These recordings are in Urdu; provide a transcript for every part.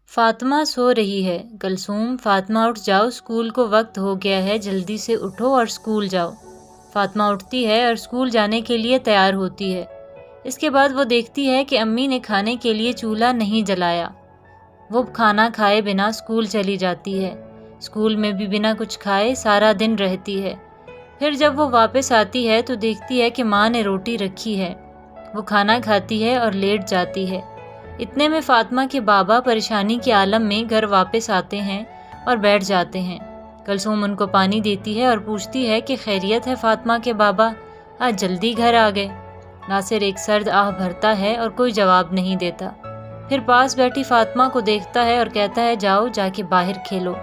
فاطمہ سو رہی ہے۔ کلثوم، فاطمہ اٹھ جاؤ، اسکول کو وقت ہو گیا ہے، جلدی سے اٹھو اور اسکول جاؤ۔ فاطمہ اٹھتی ہے اور اسکول جانے کے لیے تیار ہوتی ہے۔ اس کے بعد وہ دیکھتی ہے کہ امی نے کھانے کے لیے چولہا نہیں جلایا۔ وہ کھانا کھائے بنا اسکول چلی جاتی ہے۔ اسکول میں بھی بنا کچھ کھائے سارا دن رہتی ہے۔ پھر جب وہ واپس آتی ہے تو دیکھتی ہے کہ ماں نے روٹی رکھی ہے۔ وہ کھانا کھاتی ہے اور لیٹ جاتی ہے۔ اتنے میں فاطمہ کے بابا پریشانی کے عالم میں گھر واپس آتے ہیں اور بیٹھ جاتے ہیں۔ کلثوم ان کو پانی دیتی ہے اور پوچھتی ہے کہ خیریت ہے فاطمہ کے بابا، آج جلدی گھر آ گئے؟ ناصر ایک سرد آہ بھرتا ہے اور کوئی جواب نہیں دیتا۔ پھر پاس بیٹھی فاطمہ کو دیکھتا ہے اور کہتا ہے جاؤ جا کے باہر کھیلو۔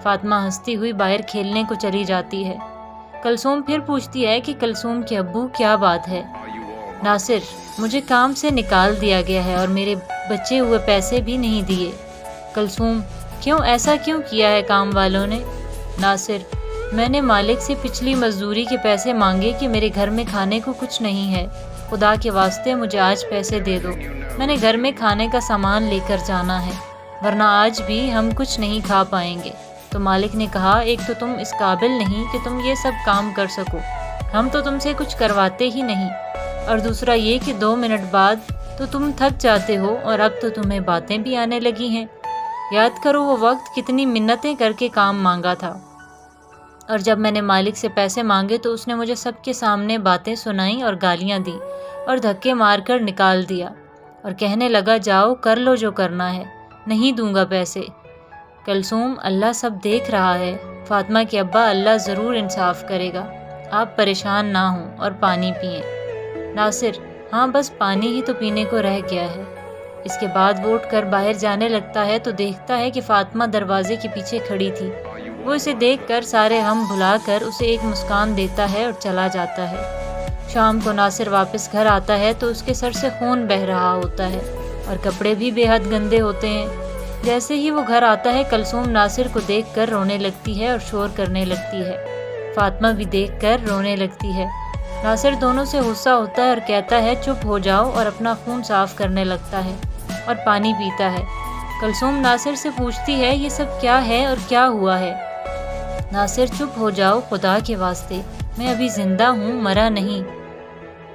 فاطمہ ہنستی ہوئی باہر کھیلنے کو چلی جاتی ہے۔ کلثوم پھر پوچھتی ہے کہ کلثوم کے ابو کیا بات ہے؟ ناصر، مجھے کام سے نکال دیا گیا ہے اور میرے بچے ہوئے پیسے بھی نہیں دیے۔ کلثوم، کیوں ایسا کیوں کیا ہے کام والوں نے؟ ناصر، میں نے مالک سے پچھلی مزدوری کے پیسے مانگے کہ میرے گھر میں کھانے کو کچھ نہیں ہے، خدا کے واسطے مجھے آج پیسے دے دو، میں نے گھر میں کھانے کا سامان لے کر جانا ہے، ورنہ آج بھی ہم کچھ نہیں کھا پائیں گے۔ تو مالک نے کہا ایک تو تم اس قابل نہیں کہ تم یہ سب کام کر سکو، ہم تو تم سے کچھ کرواتے ہی نہیں، اور دوسرا یہ کہ 2 منٹ بعد تو تم تھک جاتے ہو اور اب تو تمہیں باتیں بھی آنے لگی ہیں۔ یاد کرو وہ وقت کتنی منتیں کر کے کام مانگا تھا، اور جب میں نے مالک سے پیسے مانگے تو اس نے مجھے سب کے سامنے باتیں سنائیں اور گالیاں دی اور دھکے مار کر نکال دیا، اور کہنے لگا جاؤ کر لو جو کرنا ہے، نہیں دوں گا پیسے۔ کلثوم، اللہ سب دیکھ رہا ہے، فاطمہ کے ابا اللہ ضرور انصاف کرے گا، آپ پریشان نہ ہوں اور پانی پئیں۔ ناصر، ہاں بس پانی ہی تو پینے کو رہ گیا ہے۔ اس کے بعد وہ اٹھ کر باہر جانے لگتا ہے تو دیکھتا ہے کہ فاطمہ دروازے کے پیچھے کھڑی تھی۔ وہ اسے دیکھ کر سارے غم بھلا کر اسے ایک مسکان دیتا ہے اور چلا جاتا ہے۔ شام کو ناصر واپس گھر آتا ہے تو اس کے سر سے خون بہہ رہا ہوتا ہے اور کپڑے بھی بے حد گندے ہوتے ہیں۔ جیسے ہی وہ گھر آتا ہے کلثوم ناصر کو دیکھ کر رونے لگتی ہے اور شور کرنے لگتی ہے۔ فاطمہ بھی دیکھ کر رونے لگتی ہے۔ ناصر دونوں سے غصہ ہوتا ہے اور کہتا ہے چپ ہو جاؤ، اور اپنا خون صاف کرنے لگتا ہے اور پانی پیتا ہے۔ کلثوم ناصر سے پوچھتی ہے یہ سب کیا ہے اور کیا ہوا ہے؟ ناصر، چپ ہو جاؤ خدا کے واسطے، میں ابھی زندہ ہوں، مرا نہیں۔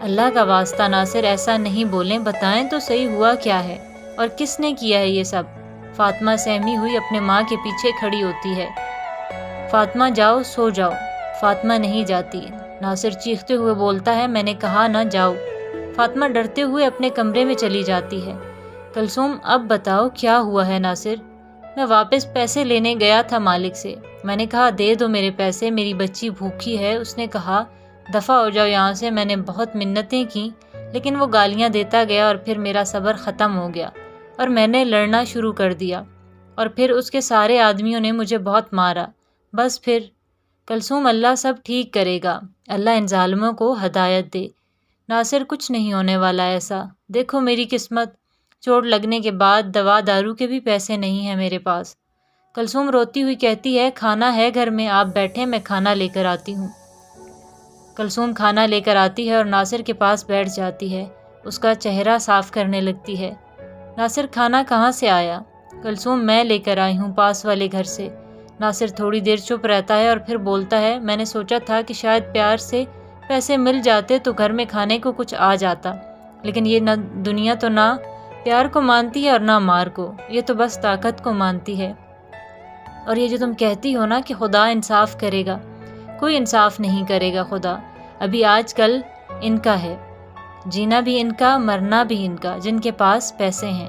اللہ کا واسطہ ناصر ایسا نہیں بولیں، بتائیں تو صحیح ہوا کیا ہے اور کس نے کیا ہے یہ سب؟ فاطمہ سہمی ہوئی اپنے ماں کے پیچھے کھڑی ہوتی ہے۔ فاطمہ جاؤ سو جاؤ۔ فاطمہ نہیں جاتی۔ ناصر چیختے ہوئے بولتا ہے میں نے کہا نہ جاؤ۔ فاطمہ ڈرتے ہوئے اپنے کمرے میں چلی جاتی ہے۔ کلثوم، اب بتاؤ کیا ہوا ہے ناصر؟ میں واپس پیسے لینے گیا تھا مالک سے، میں نے کہا دے دو میرے پیسے، میری بچی بھوکی ہے، اس نے کہا دفع ہو جاؤ یہاں سے۔ میں نے بہت منتیں کی لیکن وہ گالیاں دیتا گیا اور پھر میرا صبر ختم ہو گیا اور میں نے لڑنا شروع کر دیا، اور پھر اس کے سارے آدمیوں نے مجھے بہت مارا، بس پھر۔ کلثوم، اللہ سب ٹھیک کرے گا، اللہ ان ظالموں کو ہدایت دے۔ ناصر، کچھ نہیں ہونے والا ایسا، دیکھو میری قسمت، چوٹ لگنے کے بعد دوا دارو کے بھی پیسے نہیں ہیں میرے پاس۔ کلثوم روتی ہوئی کہتی ہے کھانا ہے گھر میں، آپ بیٹھیں میں کھانا لے کر آتی ہوں۔ کلثوم کھانا لے کر آتی ہے اور ناصر کے پاس بیٹھ جاتی ہے، اس کا چہرہ صاف کرنے لگتی ہے۔ ناصر، کھانا کہاں سے آیا؟ کلثوم، میں لے کر آئی ہوں پاس والے گھر سے۔ ناصر تھوڑی دیر چپ رہتا ہے اور پھر بولتا ہے میں نے سوچا تھا کہ شاید پیار سے پیسے مل جاتے تو گھر میں کھانے کو کچھ آ جاتا، لیکن یہ نہ دنیا تو نہ پیار کو مانتی ہے اور نہ مار کو، یہ تو بس طاقت کو مانتی ہے۔ اور یہ جو تم کہتی ہو نا کہ خدا انصاف کرے گا، کوئی انصاف نہیں کرے گا خدا، ابھی آج کل ان کا ہے، جینا بھی ان کا، مرنا بھی ان کا، جن کے پاس پیسے ہیں۔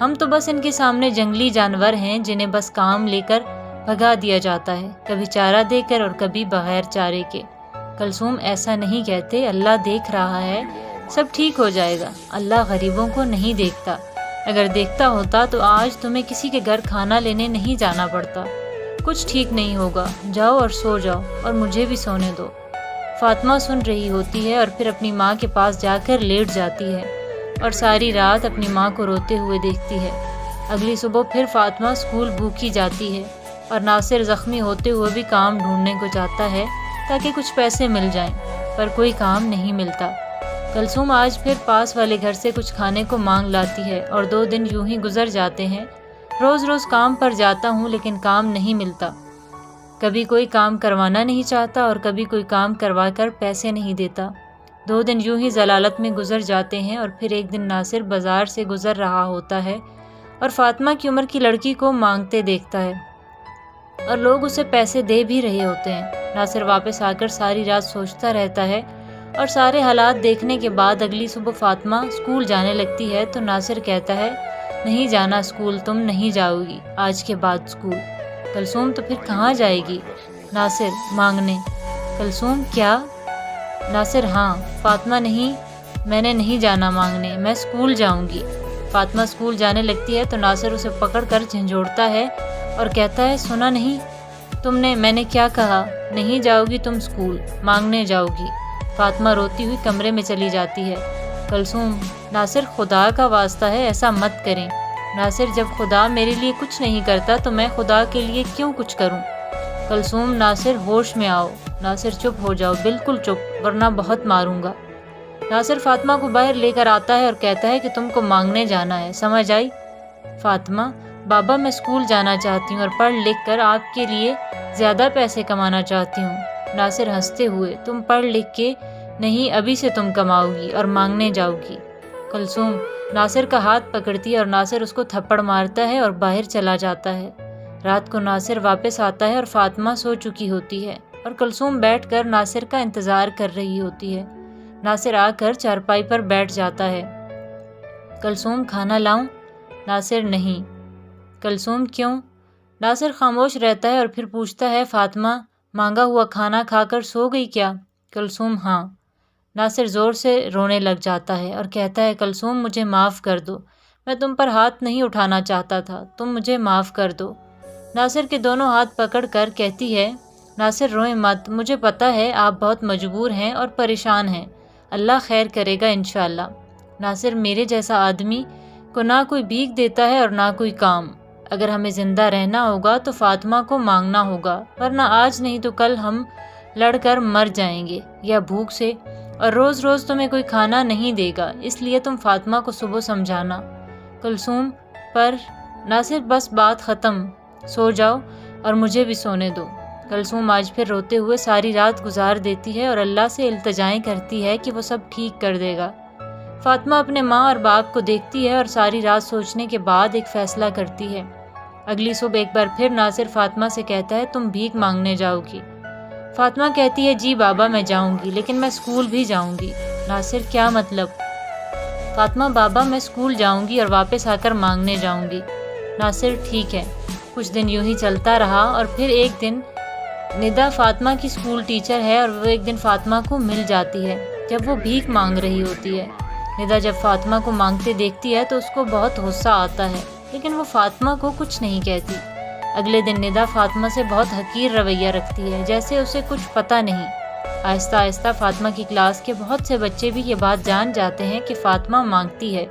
ہم تو بس ان کے سامنے جنگلی جانور ہیں جنہیں بس کام لے کر بھگا دیا جاتا ہے، کبھی چارہ دے کر اور کبھی بغیر چارے کے۔ کلثوم، ایسا نہیں کہتے، اللہ دیکھ رہا ہے، سب ٹھیک ہو جائے گا، اللہ غریبوں کو نہیں دیکھتا، اگر دیکھتا ہوتا تو آج تمہیں کسی کے گھر کھانا لینے نہیں جانا پڑتا۔ کچھ ٹھیک نہیں ہوگا، جاؤ اور سو جاؤ اور مجھے بھی سونے دو۔ فاطمہ سن رہی ہوتی ہے اور پھر اپنی ماں کے پاس جا کر لیٹ جاتی ہے اور ساری رات اپنی ماں کو روتے ہوئے دیکھتی ہے۔ اگلی صبح پھر فاطمہ اسکول بھوکی جاتی ہے اور ناصر زخمی ہوتے ہوئے بھی کام ڈھونڈنے کو جاتا ہے تاکہ کچھ پیسے مل جائیں، پر کوئی کام نہیں ملتا۔ کلثوم آج پھر پاس والے گھر سے کچھ کھانے کو مانگ لاتی ہے اور 2 دن یوں ہی گزر جاتے ہیں۔ روز روز کام پر جاتا ہوں لیکن کام نہیں ملتا، کبھی کوئی کام کروانا نہیں چاہتا اور کبھی کوئی کام کروا کر پیسے نہیں دیتا۔ 2 دن یوں ہی ضلالت میں گزر جاتے ہیں اور پھر ایک دن ناصر بازار سے گزر رہا ہوتا ہے اور فاطمہ کی عمر کی لڑکی کو مانگتے دیکھتا ہے اور لوگ اسے پیسے دے بھی رہے ہوتے ہیں۔ ناصر واپس آ کر ساری رات سوچتا رہتا ہے اور سارے حالات دیکھنے کے بعد اگلی صبح فاطمہ اسکول جانے لگتی ہے تو ناصر کہتا ہے، نہیں جانا اسکول، تم نہیں جاؤ گی آج کے بعد اسکول۔ کلثوم تو پھر کہاں جائے گی؟ ناصر، مانگنے۔ کلثوم، کیا؟ ناصر، ہاں۔ فاطمہ، نہیں، میں نے نہیں جانا مانگنے، میں اسکول جاؤں گی۔ فاطمہ اسکول جانے لگتی ہے تو ناصر اسے پکڑ کر جھنجھوڑتا ہے اور کہتا ہے، سنا نہیں تم نے میں نے کیا کہا؟ نہیں جاؤ گی تم اسکول، مانگنے جاؤ گی۔ فاطمہ روتی ہوئی کمرے میں چلی جاتی ہے۔ کلثوم، ناصر، خدا کا واسطہ ہے ایسا مت کریں۔ ناصر، جب خدا میرے لیے کچھ نہیں کرتا تو میں خدا کے لیے کیوں کچھ کروں؟ کلثوم، ناصر، ہوش میں آؤ۔ ناصر، چپ ہو جاؤ، بالکل چپ، ورنہ بہت ماروں گا۔ ناصر فاطمہ کو باہر لے کر آتا ہے اور کہتا ہے کہ تم کو مانگنے جانا ہے، سمجھ آئی؟ فاطمہ، بابا، میں اسکول جانا چاہتی ہوں اور پڑھ لکھ کر آپ کے لیے زیادہ پیسے کمانا چاہتی ہوں۔ ناصر ہنستے ہوئے، تم پڑھ لکھ کے نہیں، ابھی سے تم کماؤ گی اور مانگنے جاؤ گی۔ کلثوم ناصر کا ہاتھ پکڑتی ہے اور ناصر اس کو تھپڑ مارتا ہے اور باہر چلا جاتا ہے۔ رات کو ناصر واپس آتا ہے اور فاطمہ سو چکی ہوتی ہے اور کلثوم بیٹھ کر ناصر کا انتظار کر رہی ہوتی ہے۔ ناصر آ کر چارپائی پر بیٹھ جاتا ہے۔ کلثوم، کھانا لاؤں؟ ناصر، نہیں۔ کلثوم، کیوں؟ ناصر خاموش رہتا ہے اور پھر پوچھتا ہے، فاطمہ مانگا ہوا کھانا کھا کر سو گئی کیا؟ کلثوم، ہاں۔ ناصر زور سے رونے لگ جاتا ہے اور کہتا ہے، کلثوم، مجھے معاف کر دو، میں تم پر ہاتھ نہیں اٹھانا چاہتا تھا، تم مجھے معاف کر دو۔ ناصر کے دونوں ہاتھ پکڑ کر کہتی ہے، ناصر روئیں مت، مجھے پتہ ہے آپ بہت مجبور ہیں اور پریشان ہیں، اللہ خیر کرے گا انشاءاللہ۔ ناصر، میرے جیسا آدمی کو نہ کوئی بھیک دیتا ہے اور نہ کوئی کام، اگر ہمیں زندہ رہنا ہوگا تو فاطمہ کو مانگنا ہوگا، ورنہ آج نہیں تو کل ہم لڑ کر مر جائیں گے یا بھوک سے، اور روز روز تمہیں کوئی کھانا نہیں دے گا، اس لیے تم فاطمہ کو صبح سمجھانا۔ کلثوم، پر ناصر، بس بات ختم، سو جاؤ اور مجھے بھی سونے دو۔ کلثوم آج پھر روتے ہوئے ساری رات گزار دیتی ہے اور اللہ سے التجائیں کرتی ہے کہ وہ سب ٹھیک کر دے گا۔ فاطمہ اپنے ماں اور باپ کو دیکھتی ہے اور ساری رات سوچنے کے بعد ایک فیصلہ کرتی ہے۔ اگلی صبح ایک بار پھر ناصر فاطمہ سے کہتا ہے، تم بھیک مانگنے جاؤ گی؟ فاطمہ کہتی ہے، جی بابا، میں جاؤں گی، لیکن میں اسکول بھی جاؤں گی۔ ناصر، کیا مطلب؟ فاطمہ، بابا، میں اسکول جاؤں گی اور واپس آ کر مانگنے جاؤں گی۔ ناصر، ٹھیک ہے۔ کچھ دن یوں ہی چلتا رہا اور پھر ایک دن ندا فاطمہ کی اسکول ٹیچر ہے اور وہ ایک دن فاطمہ کو مل جاتی ہے جب وہ بھیک مانگ رہی ہوتی ہے۔ ندا جب فاطمہ کو مانگتے دیکھتی ہے تو اس کو بہت غصہ آتا ہے، لیکن وہ فاطمہ کو کچھ نہیں کہتی۔ اگلے دن ندا فاطمہ سے بہت حقیر رویہ رکھتی ہے، جیسے اسے کچھ پتہ نہیں۔ آہستہ آہستہ فاطمہ کی کلاس کے بہت سے بچے بھی یہ بات جان جاتے ہیں کہ فاطمہ مانگتی ہے،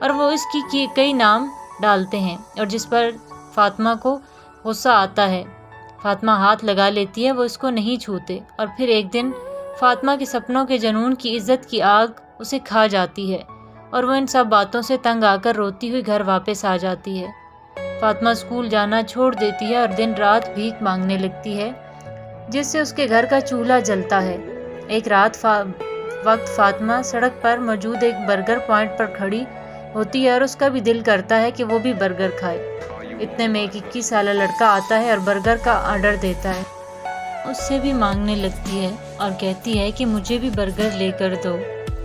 اور وہ اس کی کئی نام ڈالتے ہیں، اور جس پر فاطمہ کو غصہ آتا ہے فاطمہ ہاتھ لگا لیتی ہے، وہ اس کو نہیں چھوتے۔ اور پھر ایک دن فاطمہ کے سپنوں کے جنون کی عزت کی آگ اسے کھا جاتی ہے اور وہ ان سب باتوں سے تنگ آ کر روتی ہوئی گھر واپس آ جاتی ہے۔ فاطمہ اسکول جانا چھوڑ دیتی ہے اور دن رات بھیک مانگنے لگتی ہے، جس سے اس کے گھر کا چولہا جلتا ہے۔ ایک رات وقت فاطمہ سڑک پر موجود ایک برگر پوائنٹ پر کھڑی ہوتی ہے اور اس کا بھی دل کرتا ہے کہ وہ بھی برگر کھائے۔ اتنے میں ایک 21 سالہ لڑکا آتا ہے اور برگر کا آرڈر دیتا ہے۔ اس سے بھی مانگنے لگتی ہے اور کہتی ہے کہ مجھے بھی برگر لے کر دو۔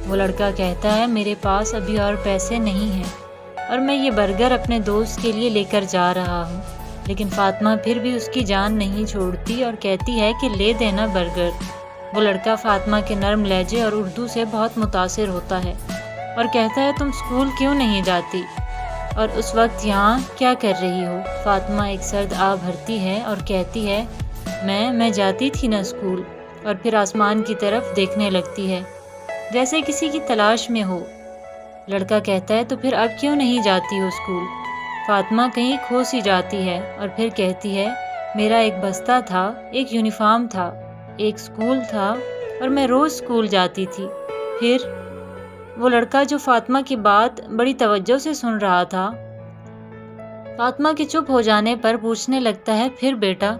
وہ لڑکا کہتا ہے، میرے پاس ابھی اور پیسے نہیں ہیں اور میں یہ برگر اپنے دوست کے لیے لے کر جا رہا ہوں، لیکن فاطمہ پھر بھی اس کی جان نہیں چھوڑتی اور کہتی ہے کہ لے دینا برگر۔ وہ لڑکا فاطمہ کے نرم لہجے اور اردو سے بہت متاثر ہوتا ہے اور کہتا ہے، تم اسکول کیوں نہیں جاتی اور اس وقت یہاں کیا کر رہی ہو؟ فاطمہ ایک سرد آہ بھرتی ہے اور کہتی ہے، میں جاتی تھی نا اسکول، اور پھر آسمان کی طرف دیکھنے لگتی ہے جیسے کسی کی تلاش میں ہو۔ لڑکا کہتا ہے، تو پھر اب کیوں نہیں جاتی ہو اسکول؟ فاطمہ کہیں کھو سی جاتی ہے اور پھر کہتی ہے، میرا ایک بستہ تھا، ایک یونیفارم تھا، ایک اسکول تھا اور میں روز اسکول جاتی تھی۔ پھر وہ لڑکا جو فاطمہ کی بات بڑی توجہ سے سن رہا تھا فاطمہ کے چپ ہو جانے پر پوچھنے لگتا ہے، پھر بیٹا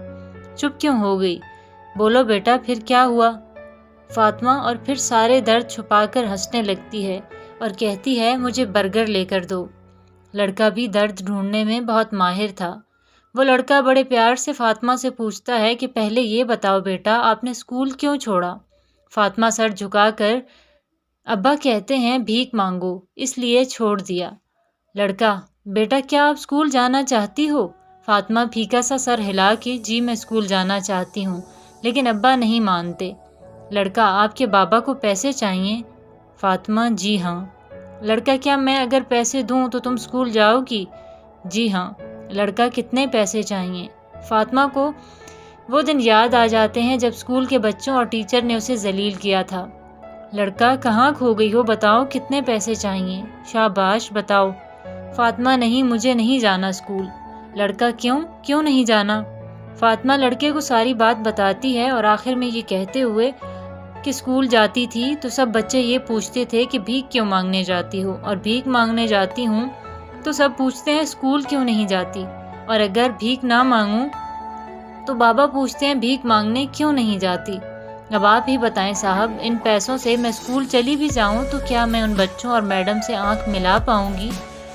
چپ کیوں ہو گئی؟ بولو بیٹا پھر کیا ہوا؟ فاطمہ اور پھر سارے درد چھپا کر ہنسنے لگتی ہے اور کہتی ہے، مجھے برگر لے کر دو۔ لڑکا بھی درد ڈھونڈنے میں بہت ماہر تھا۔ وہ لڑکا بڑے پیار سے فاطمہ سے پوچھتا ہے کہ پہلے یہ بتاؤ بیٹا، آپ نے اسکول کیوں چھوڑا؟ فاطمہ سر جھکا کر، ابا کہتے ہیں بھیک مانگو، اس لیے چھوڑ دیا۔ لڑکا، بیٹا کیا آپ اسکول جانا چاہتی ہو؟ فاطمہ پھیکا سا سر ہلا کے، جی میں اسکول جانا چاہتی ہوں، لیکن ابا نہیں مانتے۔ لڑکا، آپ کے بابا کو پیسے چاہیے؟ فاطمہ، جی ہاں۔ لڑکا، کیا میں اگر پیسے دوں تو تم اسکول جاؤ گی؟ جی ہاں۔ لڑکا، کتنے پیسے چاہیے؟ فاطمہ کو وہ دن یاد آ جاتے ہیں جب اسکول کے بچوں اور ٹیچر نے اسے ذلیل کیا تھا۔ لڑکا، کہاں کھو گئی ہو، بتاؤ کتنے پیسے چاہیے؟ شاباش بتاؤ۔ فاطمہ، نہیں مجھے نہیں جانا اسکول۔ لڑکا، کیوں نہیں جانا؟ فاطمہ لڑکے کو ساری بات بتاتی ہے اور آخر میں یہ کہتے ہوئے کہ اسکول جاتی تھی تو سب بچے یہ پوچھتے تھے کہ بھیک کیوں مانگنے جاتی ہو، اور بھیک مانگنے جاتی ہوں تو سب پوچھتے ہیں اسکول کیوں نہیں جاتی، اور اگر بھیک نہ مانگوں تو بابا پوچھتے ہیں بھیک مانگنے کیوں نہیں جاتی۔ اب آپ ہی بتائیں صاحب، ان پیسوں سے میں اسکول چلی بھی جاؤں تو کیا میں ان بچوں اور میڈم سے آنکھ ملا پاؤں گی؟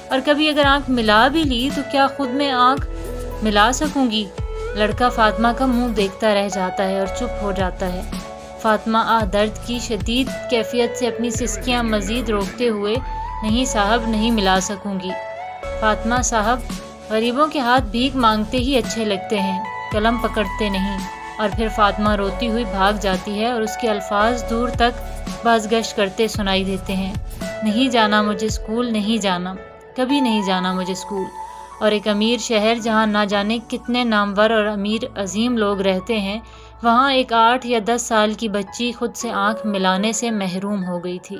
اور کبھی اگر آنکھ ملا بھی لی تو کیا خود میں آنکھ ملا سکوں گی؟ لڑکا فاطمہ کا منہ دیکھتا رہ جاتا ہے اور چپ ہو جاتا ہے۔ فاطمہ درد کی شدید کیفیت سے اپنی سسکیاں مزید روکتے ہوئے، نہیں صاحب نہیں ملا سکوں گی۔ فاطمہ، صاحب غریبوں کے ہاتھ بھیک مانگتے ہی اچھے لگتے ہیں، قلم پکڑتے نہیں۔ اور پھر فاطمہ روتی ہوئی بھاگ جاتی ہے اور اس کے الفاظ دور تک بازگشت کرتے سنائی دیتے ہیں، نہیں جانا مجھے اسکول، نہیں جانا، کبھی نہیں جانا مجھے اسکول۔ اور ایک امیر شہر جہاں نہ جانے کتنے نامور اور امیر عظیم لوگ رہتے ہیں، وہاں ایک 8 یا 10 سال کی بچی خود سے آنکھ ملانے سے محروم ہو گئی تھی۔